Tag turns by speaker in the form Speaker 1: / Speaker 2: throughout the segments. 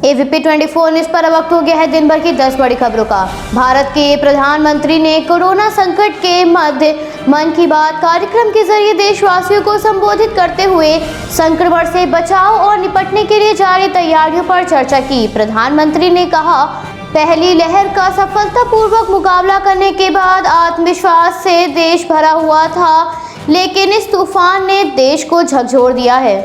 Speaker 1: AVP 24 news पर अब वक्त हो गया है दिन भर की 10 बड़ी खबरों का। भारत के प्रधानमंत्री ने कोरोना संकट के मध्य मन की बात कार्यक्रम के जरिए देशवासियों को संबोधित करते हुए संक्रमण से बचाव और निपटने के लिए जारी तैयारियों पर चर्चा की। प्रधानमंत्री ने कहा, पहली लहर का सफलतापूर्वक मुकाबला करने के बाद आत्मविश्वास से देश भरा हुआ था, लेकिन इस तूफान ने देश को झकझोर दिया है।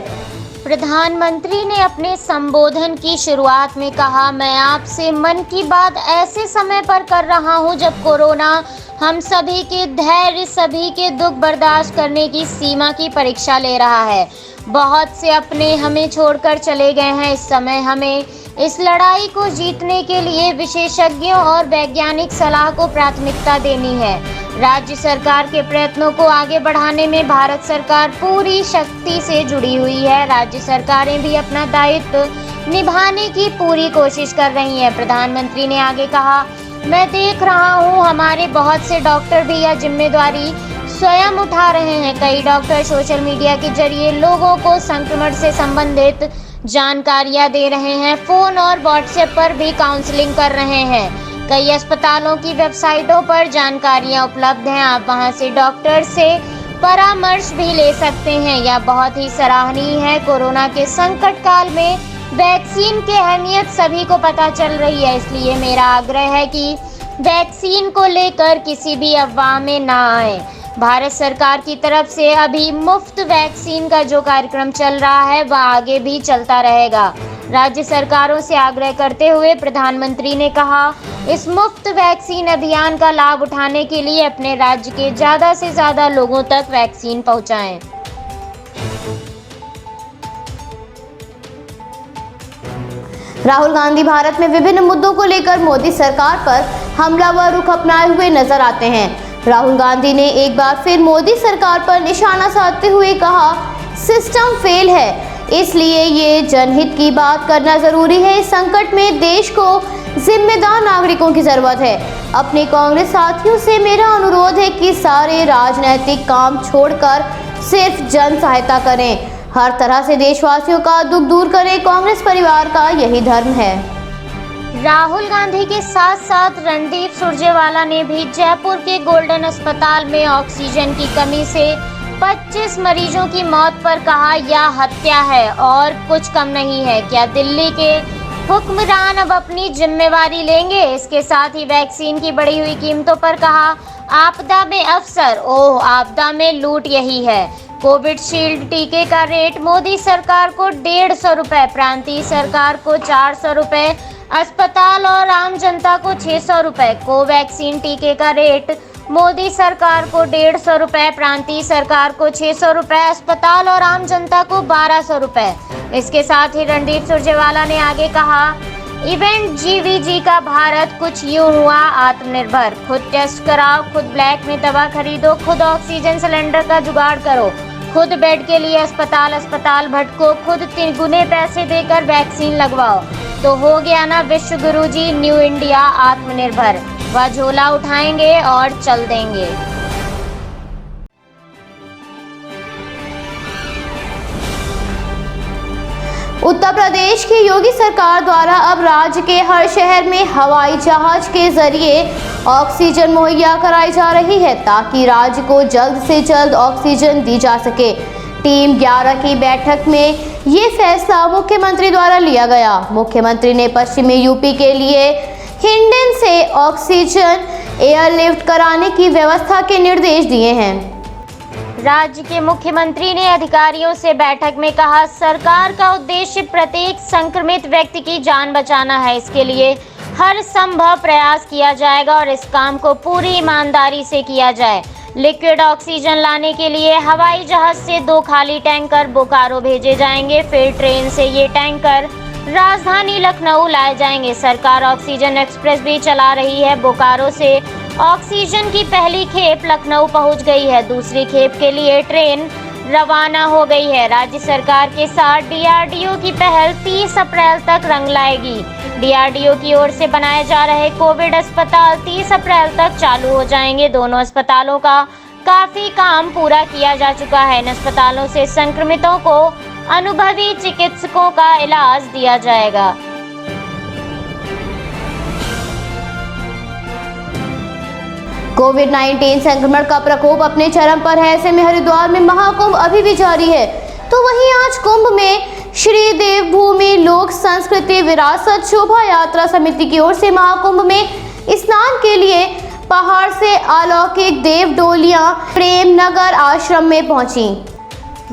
Speaker 2: प्रधानमंत्री ने अपने संबोधन की शुरुआत में कहा, मैं आपसे मन की बात ऐसे समय पर कर रहा हूं जब कोरोना हम सभी के धैर्य, सभी के दुख बर्दाश्त करने की सीमा की परीक्षा ले रहा है। बहुत से अपने हमें छोड़कर चले गए हैं। इस समय हमें इस लड़ाई को जीतने के लिए विशेषज्ञों और वैज्ञानिक सलाह को प्राथमिकता देनी है। राज्य सरकार के प्रयत्नों को आगे बढ़ाने में भारत सरकार पूरी शक्ति से जुड़ी हुई है। राज्य सरकारें भी अपना दायित्व निभाने की पूरी कोशिश कर रही हैं। प्रधानमंत्री ने आगे कहा, मैं देख रहा हूं हमारे बहुत से डॉक्टर भी यह जिम्मेदारी स्वयं उठा रहे हैं। कई डॉक्टर सोशल मीडिया के जरिए लोगों को संक्रमण से संबंधित जानकारियां दे रहे हैं। फोन और व्हाट्सएप पर भी काउंसलिंग कर रहे हैं। कई अस्पतालों की वेबसाइटों पर जानकारियां उपलब्ध हैं। आप वहां से डॉक्टर से परामर्श भी ले सकते हैं। यह बहुत ही सराहनीय है। कोरोना के संकट काल में वैक्सीन की अहमियत सभी को पता चल रही है, इसलिए मेरा आग्रह है कि वैक्सीन को लेकर किसी भी अफवाह में ना आए। भारत सरकार की तरफ से अभी मुफ्त वैक्सीन का जो कार्यक्रम चल रहा है वह आगे भी चलता रहेगा। राज्य सरकारों से आग्रह करते हुए प्रधानमंत्री ने कहा, इस मुफ्त वैक्सीन अभियान का लाभ उठाने के लिए अपने राज्य के ज़्यादा से ज़्यादा लोगों तक वैक्सीन पहुंचाएं।
Speaker 1: राहुल गांधी भारत में विभिन्न मुद्दों को लेकर मोदी सरकार पर हमलावर रुख अपनाए हुए नजर आते हैं। राहुल गांधी ने एक बार फिर मोदी सरकार पर निशाना साधते हुए कहा, सिस्टम फेल है, इसलिए ये जनहित की बात करना जरूरी है। इस संकट में देश को जिम्मेदार नागरिकों की जरूरत है। अपने कांग्रेस साथियों से मेरा अनुरोध है कि सारे राजनीतिक काम छोड़कर सिर्फ जन सहायता करें। हर तरह से देशवासियों का दुख दूर करें। कांग्रेस परिवार का यही धर्म है।
Speaker 2: राहुल गांधी के साथ साथ रणदीप सुरजेवाला ने भी जयपुर के गोल्डन अस्पताल में ऑक्सीजन की कमी से 25 मरीजों की मौत पर कहा, यह हत्या है और कुछ कम नहीं है। क्या दिल्ली के हुक्मरान अब अपनी जिम्मेवारी लेंगे? इसके साथ ही वैक्सीन की बढ़ी हुई कीमतों पर कहा, आपदा में अवसर, ओह आपदा में लूट यही है। कोविड शील्ड टीके का रेट मोदी सरकार को 150 रुपए, प्रांतीय सरकार को 400 रुपए, अस्पताल और आम जनता को 600 रुपए। कोवैक्सीन टीके का रेट मोदी सरकार को 150 रुपए, प्रांतीय सरकार को 600 रुपए, अस्पताल और आम जनता को 1200 रुपए। इसके साथ ही रणदीप सुरजेवाला ने आगे कहा, इवेंट जीवीजी का भारत कुछ यूं हुआ आत्मनिर्भर। खुद टेस्ट कराओ, खुद ब्लैक में दवा खरीदो, खुद ऑक्सीजन सिलेंडर का जुगाड़ करो, खुद बेड के लिए अस्पताल भटको, खुद 3 गुने पैसे देकर वैक्सीन लगवाओ। तो हो गया ना विश्व गुरुजी न्यू इंडिया आत्मनिर्भर। वह झोला उठाएंगे और चल देंगे।
Speaker 1: उत्तर प्रदेश की योगी सरकार द्वारा अब राज्य के हर शहर में हवाई जहाज के जरिए ऑक्सीजन मुहैया कराई जा रही है, ताकि राज्य को जल्द से जल्द ऑक्सीजन दी जा सके। टीम 11 की बैठक में ये फैसला मुख्यमंत्री द्वारा लिया गया। मुख्यमंत्री ने पश्चिमी यूपी के लिए हिंडन से ऑक्सीजन एयरलिफ्ट कराने की व्यवस्था के निर्देश दिए हैं।
Speaker 2: राज्य के मुख्यमंत्री ने अधिकारियों से बैठक में कहा, सरकार का उद्देश्य प्रत्येक संक्रमित व्यक्ति की जान बचाना है। इसके लिए हर संभव प्रयास किया जाएगा और इस काम को पूरी ईमानदारी से किया जाए। लिक्विड ऑक्सीजन लाने के लिए हवाई जहाज से 2 खाली टैंकर बोकारो भेजे जाएंगे। फिर ट्रेन से ये टैंकर राजधानी लखनऊ लाए जाएंगे। सरकार ऑक्सीजन एक्सप्रेस भी चला रही है। बोकारो से ऑक्सीजन की पहली खेप लखनऊ पहुंच गई है। दूसरी खेप के लिए ट्रेन रवाना हो गई है। राज्य सरकार के साथ डीआरडीओ की पहल 30 अप्रैल तक रंग लाएगी। डीआरडीओ की ओर से बनाए जा रहे कोविड अस्पताल 30 अप्रैल तक चालू हो जाएंगे। दोनों अस्पतालों का काफी काम पूरा किया जा चुका है। इन अस्पतालों से संक्रमितों को अनुभवी चिकित्सकों का इलाज दिया जाएगा।
Speaker 1: कोविड-19 संक्रमण का प्रकोप अपने चरम पर है। ऐसे में हरिद्वार में महाकुंभ अभी भी जारी है, तो वहीं आज कुंभ में श्री देवभूमि लोक संस्कृति विरासत शोभा यात्रा समिति की ओर से महाकुंभ में स्नान के लिए पहाड़ से अलौकिक देव डोलियां प्रेम नगर आश्रम में पहुंची।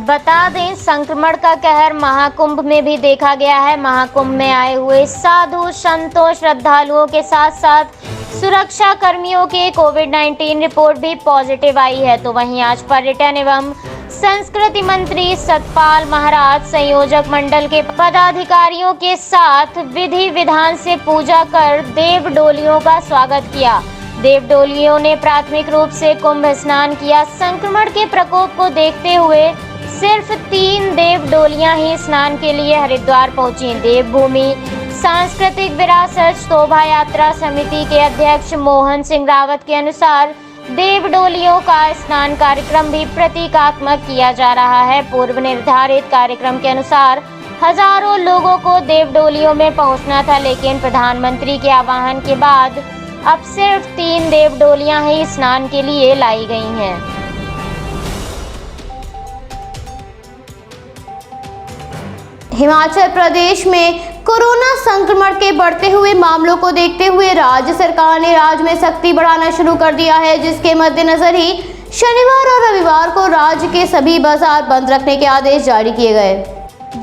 Speaker 2: बता दें, संक्रमण का कहर महाकुंभ में भी देखा गया है। महाकुंभ में आए हुए साधु संतों श्रद्धालुओं के साथ साथ सुरक्षा कर्मियों के कोविड-19 रिपोर्ट भी पॉजिटिव आई है। तो वहीं आज पर्यटन एवं संस्कृति मंत्री सतपाल महाराज संयोजक मंडल के पदाधिकारियों के साथ विधि विधान से पूजा कर देव डोलियों का स्वागत किया। देव डोलियों ने प्राथमिक रूप से कुंभ स्नान किया। संक्रमण के प्रकोप को देखते हुए सिर्फ 3 देव डोलियां ही स्नान के लिए हरिद्वार पहुंची। देवभूमि सांस्कृतिक विरासत शोभा यात्रा समिति के अध्यक्ष मोहन सिंह रावत के अनुसार देव डोलियों का स्नान कार्यक्रम भी प्रतीकात्मक किया जा रहा है। पूर्व निर्धारित कार्यक्रम के अनुसार हजारों लोगों को देव डोलियों में पहुंचना था, लेकिन प्रधानमंत्री के आह्वान के बाद अब सिर्फ 3 देव डोलियां ही स्नान के लिए लाई गई हैं।
Speaker 1: हिमाचल प्रदेश में कोरोना संक्रमण के बढ़ते हुए मामलों को देखते हुए राज्य सरकार ने राज्य में सख्ती बढ़ाना शुरू कर दिया है, जिसके मद्देनजर ही शनिवार और रविवार को राज्य के सभी बाजार बंद रखने के आदेश जारी किए गए।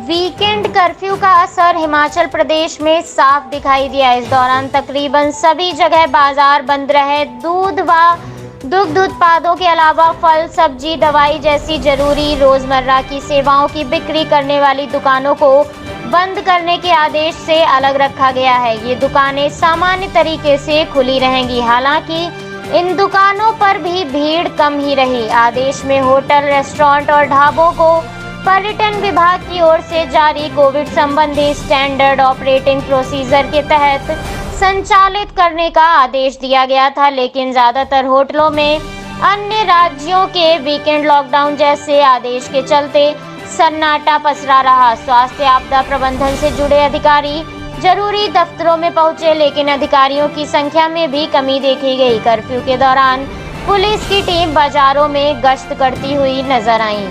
Speaker 2: वीकेंड कर्फ्यू का असर हिमाचल प्रदेश में साफ दिखाई दिया। इस दौरान तकरीबन सभी जगह बाजार बंद रहे। दूध व दुग्ध उत्पादों के अलावा फल, सब्जी, दवाई जैसी जरूरी रोजमर्रा की सेवाओं की बिक्री करने वाली दुकानों को बंद करने के आदेश से अलग रखा गया है। ये दुकानें सामान्य तरीके से खुली रहेंगी। हालांकि इन दुकानों पर भी भीड़ कम ही रही। आदेश में होटल, रेस्टोरेंट और ढाबों को पर्यटन विभाग की ओर से जारी कोविड संबंधी स्टैंडर्ड ऑपरेटिंग प्रोसीजर के तहत संचालित करने का आदेश दिया गया था, लेकिन ज्यादातर होटलों में अन्य राज्यों के वीकेंड लॉकडाउन जैसे आदेश के चलते सन्नाटा पसरा रहा। स्वास्थ्य आपदा प्रबंधन से जुड़े अधिकारी जरूरी दफ्तरों में पहुंचे, लेकिन अधिकारियों की संख्या में भी कमी देखी गई। कर्फ्यू के दौरान पुलिस की टीम बाजारों में गश्त करती हुई नजर आई।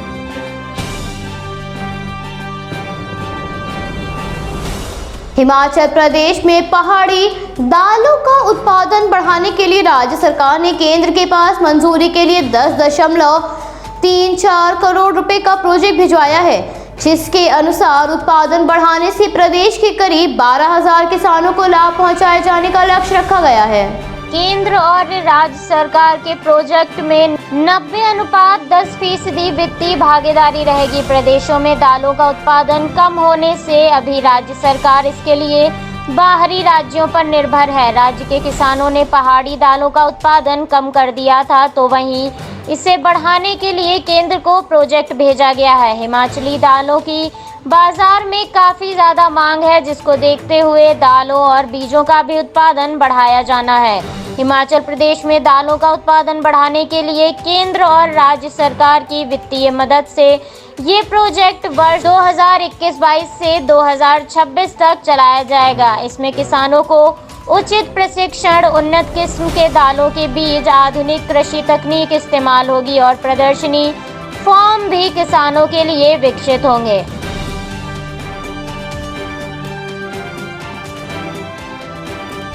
Speaker 1: हिमाचल प्रदेश में पहाड़ी दालों का उत्पादन बढ़ाने के लिए राज्य सरकार ने केंद्र के पास मंजूरी के लिए 10.34 करोड़ रुपए का प्रोजेक्ट भिजवाया है, जिसके अनुसार उत्पादन बढ़ाने से प्रदेश के करीब 12,000 किसानों को लाभ पहुंचाए जाने का लक्ष्य रखा गया है।
Speaker 2: केंद्र और राज्य सरकार के प्रोजेक्ट में 90:10% वित्तीय भागीदारी रहेगी। प्रदेशों में दालों का उत्पादन कम होने से अभी राज्य सरकार इसके लिए बाहरी राज्यों पर निर्भर है। राज्य के किसानों ने पहाड़ी दालों का उत्पादन कम कर दिया था, तो वहीं इसे बढ़ाने के लिए केंद्र को प्रोजेक्ट भेजा गया है। हिमाचली दालों की बाजार में काफ़ी ज़्यादा मांग है, जिसको देखते हुए दालों और बीजों का भी उत्पादन बढ़ाया जाना है। हिमाचल प्रदेश में दालों का उत्पादन बढ़ाने के लिए केंद्र और राज्य सरकार की वित्तीय मदद से ये प्रोजेक्ट वर्ष 2021-22 से 2026 तक चलाया जाएगा। इसमें किसानों को उचित प्रशिक्षण, उन्नत किस्म के दालों के बीज, आधुनिक कृषि तकनीक इस्तेमाल होगी और प्रदर्शनी फॉर्म भी किसानों के लिए विकसित होंगे।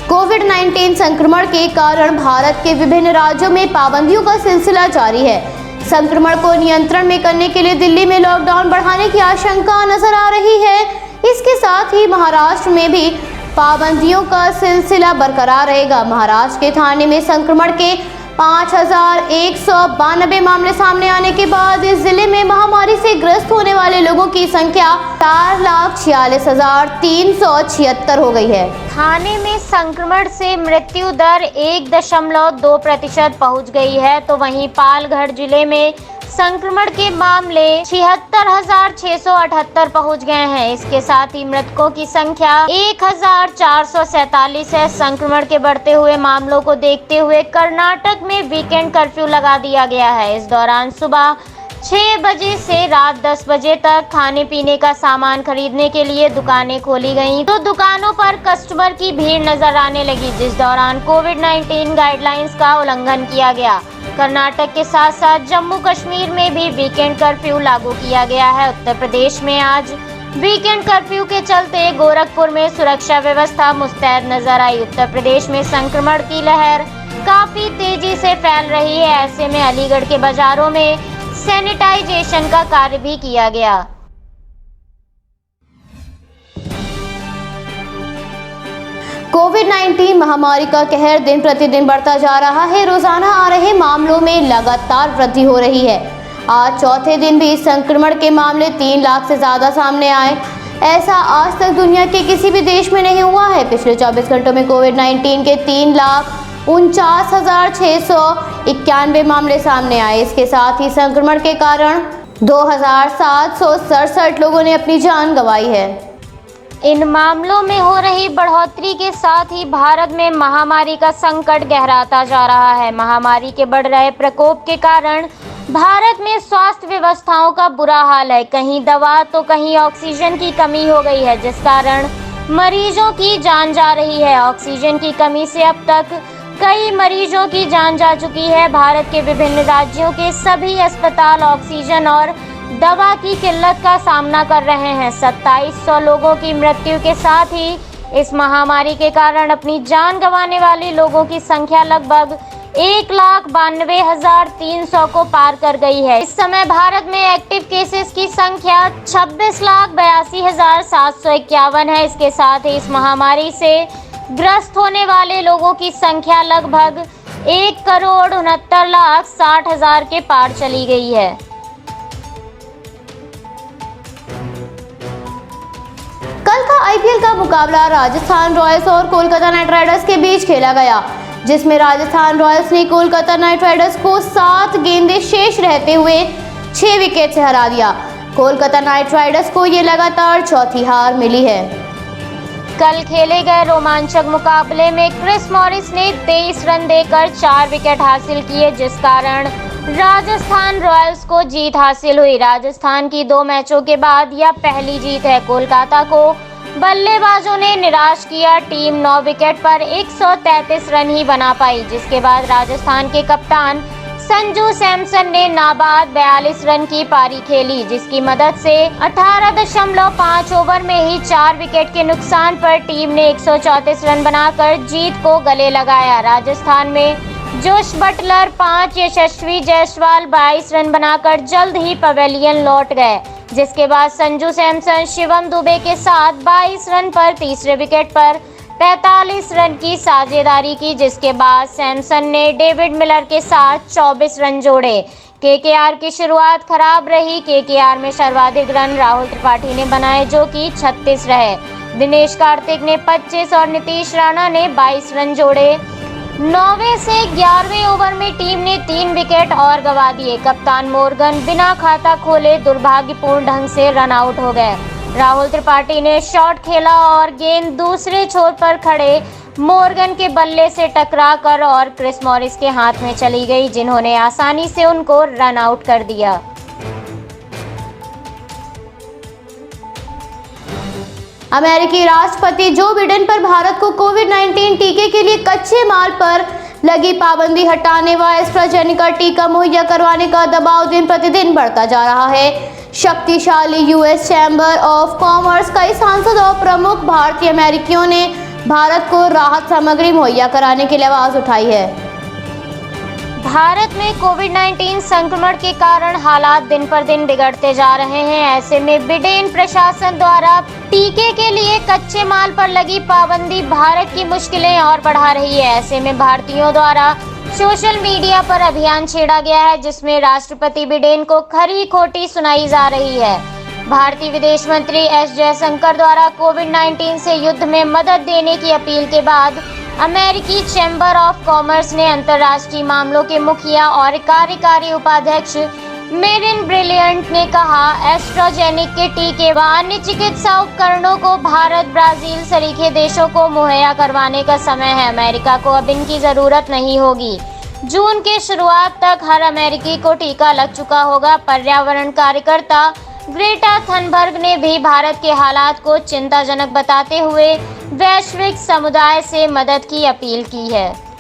Speaker 1: कोविड-19 संक्रमण के कारण भारत के विभिन्न राज्यों में पाबंदियों का सिलसिला जारी है। संक्रमण को नियंत्रण में करने के लिए दिल्ली में लॉकडाउन बढ़ाने की आशंका नजर आ रही है। इसके साथ ही महाराष्ट्र में भी पाबंदियों का सिलसिला बरकरार रहेगा। महाराष्ट्र के ठाणे में संक्रमण के 5,192 मामले सामने आने के बाद इस जिले में महामारी से ग्रस्त होने वाले लोगों की संख्या 4,46,376 हो गई है।
Speaker 2: ठाणे में संक्रमण से मृत्यु दर 1.2% पहुंच गई है, तो वहीं पालघर जिले में संक्रमण के मामले 76,678 पहुंच गए हैं। इसके साथ ही मृतकों की संख्या 1,447 है। संक्रमण के बढ़ते हुए मामलों को देखते हुए कर्नाटक में वीकेंड कर्फ्यू लगा दिया गया है। इस दौरान सुबह 6 बजे से रात 10 बजे तक खाने पीने का सामान खरीदने के लिए दुकानें खोली गईं, तो दुकानों पर कस्टमर की भीड़ नजर आने लगी, जिस दौरान कोविड-19 गाइडलाइंस का उल्लंघन किया गया। कर्नाटक के साथ साथ जम्मू कश्मीर में भी वीकेंड कर्फ्यू लागू किया गया है। उत्तर प्रदेश में आज वीकेंड कर्फ्यू के चलते गोरखपुर में सुरक्षा व्यवस्था मुस्तैद नजर आई। उत्तर प्रदेश में संक्रमण की लहर काफी तेजी से फैल रही है। ऐसे में अलीगढ़ के बाजारों में सैनिटाइजेशन का कार्य भी किया गया।
Speaker 1: कोविड-19 महामारी का कहर दिन प्रतिदिन बढ़ता जा रहा है। रोजाना आ रहे मामलों में लगातार वृद्धि हो रही है। आज चौथे दिन भी संक्रमण के मामले 3 लाख से ज्यादा सामने आए। ऐसा आज तक दुनिया के किसी भी देश में नहीं हुआ है। पिछले 24 घंटों में कोविड-19 के 3,49,691 मामले सामने आए। इसके साथ ही संक्रमण के कारण 2,767 लोगों ने अपनी जान गंवाई है।
Speaker 2: इन मामलों में हो रही बढ़ोतरी के साथ ही भारत में महामारी का संकट गहराता जा रहा है। महामारी के बढ़ रहे प्रकोप के कारण भारत में स्वास्थ्य व्यवस्थाओं का बुरा हाल है। कहीं दवा तो कहीं ऑक्सीजन की कमी हो गई है, जिस कारण मरीजों की जान जा रही है। ऑक्सीजन की कमी से अब तक कई मरीजों की जान जा चुकी है। भारत के विभिन्न राज्यों के सभी अस्पताल ऑक्सीजन और दवा की किल्लत का सामना कर रहे हैं। 2700 लोगों की मृत्यु के साथ ही इस महामारी के कारण अपनी जान गंवाने वाले लोगों की संख्या लगभग 1,92,300 को पार कर गई है। इस समय भारत में एक्टिव केसेस की संख्या 26,82,751 है। इसके साथ ही इस महामारी से ग्रस्त होने वाले लोगों की संख्या लगभग 1,69,60,000 के पार चली गई है।
Speaker 1: कल का आईपीएल का मुकाबला राजस्थान रॉयल्स और कोलकाता नाइट राइडर्स के बीच खेला गया, जिसमें राजस्थान रॉयल्स ने कोलकाता नाइट राइडर्स को 7 गेंदें शेष रहते हुए 6 विकेट से हरा दिया। कोलकाता नाइट राइडर्स को ये लगातार चौथी हार मिली है।
Speaker 2: कल खेले गए रोमांचक मुकाबले में क्रिस मॉरिस ने 23 रन देकर 4 विकेट हासिल किए, जिस कारण राजस्थान रॉयल्स को जीत हासिल हुई। राजस्थान की 2 मैचों के बाद यह पहली जीत है। कोलकाता को बल्लेबाजों ने निराश किया। टीम 9 विकेट पर 133 रन ही बना पाई, जिसके बाद राजस्थान के कप्तान संजू सैमसन ने नाबाद 42 रन की पारी खेली, जिसकी मदद से 18.5 ओवर में ही 4 विकेट के नुकसान पर टीम ने 134 रन बनाकर जीत को गले लगाया। राजस्थान में जोश बटलर 5, यशस्वी जायसवाल 22 रन बनाकर जल्द ही पवेलियन लौट गए, जिसके बाद संजू सैमसन शिवम दुबे के साथ 22 रन पर तीसरे विकेट पर 45 रन की साझेदारी की, जिसके बाद सैमसन ने डेविड मिलर के साथ 24 रन जोड़े। केकेआर की शुरुआत खराब रही। केकेआर में सर्वाधिक रन राहुल त्रिपाठी ने बनाए, जो कि 36 रहे। दिनेश कार्तिक ने 25 और नीतीश राणा ने 22 रन जोड़े। 9वें से 11वें ओवर में टीम ने 3 विकेट और गंवा दिए। कप्तान मोर्गन बिना खाता खोले दुर्भाग्यपूर्ण ढंग से रन आउट हो गए। राहुल त्रिपाठी ने शॉट खेला और गेंद दूसरे छोर पर खड़े मोर्गन के बल्ले से टकराकर और क्रिस मॉरिस के हाथ में चली गई, जिन्होंने आसानी से उनको रन आउट कर दिया।
Speaker 1: अमेरिकी राष्ट्रपति जो बिडेन पर भारत को कोविड-19 टीके के लिए कच्चे माल पर लगी पाबंदी हटाने व एस्ट्राजेनेका टीका मुहैया करवाने का दबाव दिन प्रतिदिन बढ़ता जा रहा है। शक्तिशाली यूएस चैम्बर ऑफ कॉमर्स कई सांसद और प्रमुख भारतीय अमेरिकियों ने भारत को राहत सामग्री मुहैया कराने के लिए आवाज उठाई है।
Speaker 2: भारत में कोविड-19 संक्रमण के कारण हालात दिन पर दिन बिगड़ते जा रहे हैं। ऐसे में बिडेन प्रशासन द्वारा टीके के लिए कच्चे माल पर लगी पाबंदी भारत की मुश्किलें और बढ़ा रही है। ऐसे में भारतीयों द्वारा सोशल मीडिया पर अभियान छेड़ा गया है, जिसमें राष्ट्रपति बिडेन को खरी खोटी सुनाई जा रही है। भारतीय विदेश मंत्री एस जयशंकर द्वारा कोविड-19 से युद्ध में मदद देने की अपील के बाद अमेरिकी चैम्बर ऑफ कॉमर्स ने अंतर्राष्ट्रीय मामलों के मुखिया और कार्यकारी उपाध्यक्ष मेरिन ब्रिलियंट ने कहा, एस्ट्राजेनिक के टीके व अन्य चिकित्सा उपकरणों को भारत, ब्राजील सरीखे देशों को मुहैया करवाने का समय है। अमेरिका को अब इनकी जरूरत नहीं होगी। जून के शुरुआत तक हर अमेरिकी को टीका लग चुका होगा। पर्यावरण कार्यकर्ता ग्रेटा थनबर्ग ने भी भारत के हालात को चिंताजनक बताते हुए वैश्विक समुदाय से मदद की अपील की है।